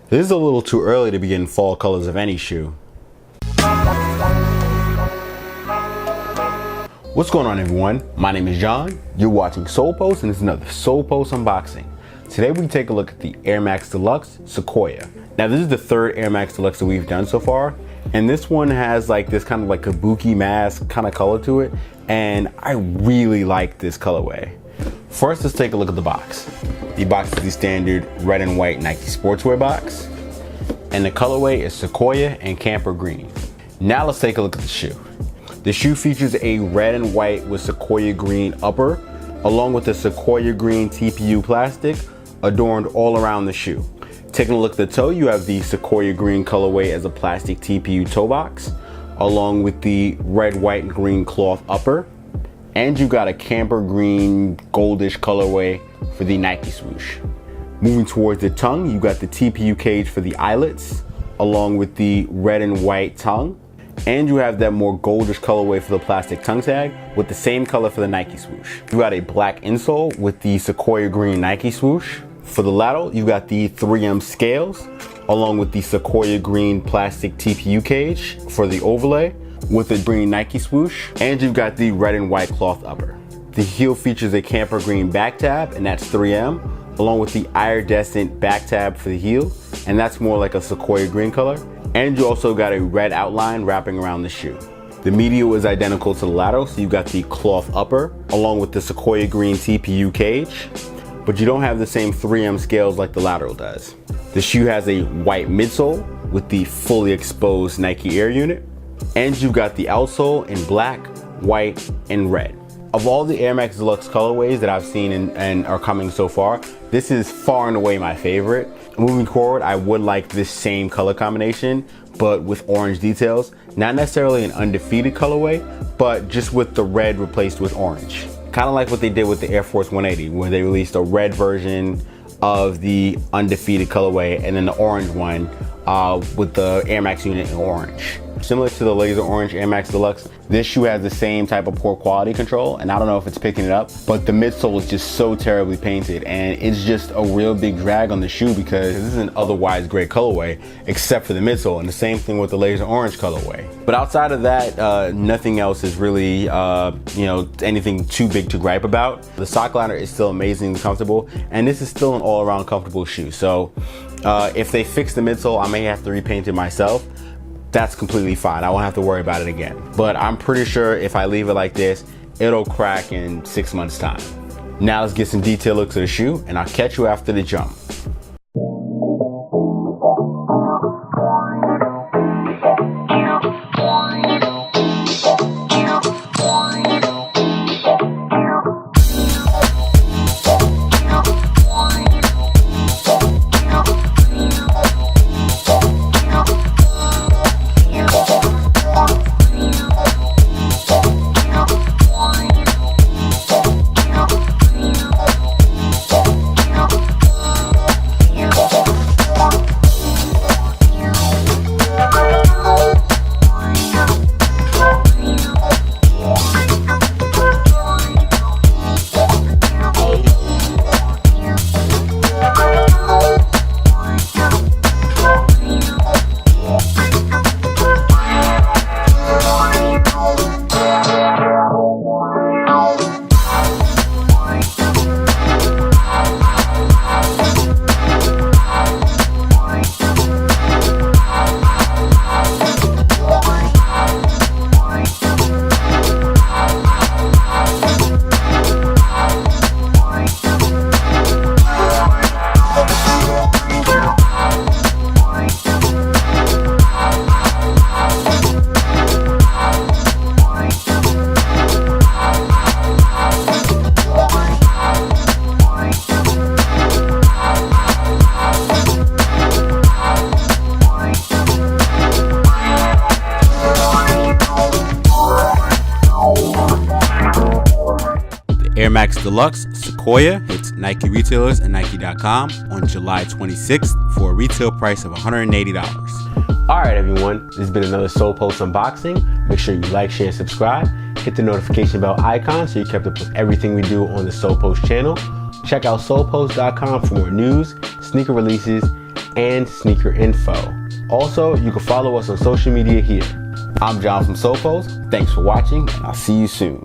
This is a little too early to begin fall colors of any shoe. What's going on, everyone? My name is John. You're watching Solepost, and it's another Solepost unboxing. Today we take a look at the Air Max Deluxe Sequoia. Now this is the third Air Max Deluxe that we've done so far, and this one has like this kind of like kabuki mask kind of color to it, and I really like this colorway. First, let's take a look at the box. The box is the standard red and white Nike sportswear box, and the colorway is Sequoia and Camper Green. Now let's take a look at the shoe. The shoe features a red and white with Sequoia green upper, along with the Sequoia green TPU plastic adorned all around the shoe. Taking a look at the toe, you have the Sequoia green colorway as a plastic TPU toe box, along with the red, white, and green cloth upper. And you got a Camper Green goldish colorway for the Nike swoosh. Moving towards the tongue, you got the TPU cage for the eyelets, along with the red and white tongue. And you have that more goldish colorway for the plastic tongue tag with the same color for the Nike swoosh. You got a black insole with the Sequoia green Nike swoosh. For the lateral, you got the 3M scales, along with the Sequoia green plastic TPU cage for the overlay with the green Nike swoosh. And you've got the red and white cloth upper. The heel features a Camper Green back tab, and that's 3M, along with the iridescent back tab for the heel, and that's more like a Sequoia green color. And you also got a red outline wrapping around the shoe. The medial is identical to the lateral, so you've got the cloth upper, along with the Sequoia green TPU cage, but you don't have the same 3M scales like the lateral does. The shoe has a white midsole with the fully exposed Nike Air unit, and you've got the outsole in black, white, and red. Of all the Air Max Deluxe colorways that I've seen and are coming so far, this is far and away my favorite. Moving forward, I would like this same color combination, but with orange details. Not necessarily an undefeated colorway, but just with the red replaced with orange. Kind of like what they did with the Air Force 180, where they released a red version of the undefeated colorway and then the orange one with the Air Max unit in orange. Similar to the Laser Orange Air Max Deluxe, this shoe has the same type of poor quality control, and I don't know if it's picking it up, but the midsole is just so terribly painted, and it's just a real big drag on the shoe because this is an otherwise great colorway, except for the midsole, and the same thing with the Laser Orange colorway. But outside of that, nothing else is really, anything too big to gripe about. The sock liner is still amazingly comfortable, and this is still an all-around comfortable shoe. So if they fix the midsole, I may have to repaint it myself. That's completely fine. I won't have to worry about it again. But I'm pretty sure if I leave it like this, it'll crack in 6 months' time. Now let's get some detailed looks of the shoe, and I'll catch you after the jump. Air Max Deluxe Sequoia hits Nike retailers and Nike.com on July 26th for a retail price of $180. Alright everyone, this has been another Solepost unboxing. Make sure you like, share, and subscribe. Hit the notification bell icon so you're kept up with everything we do on the Solepost channel. Check out solepost.com for more news, sneaker releases, and sneaker info. Also, you can follow us on social media here. I'm John from Solepost. Thanks for watching, and I'll see you soon.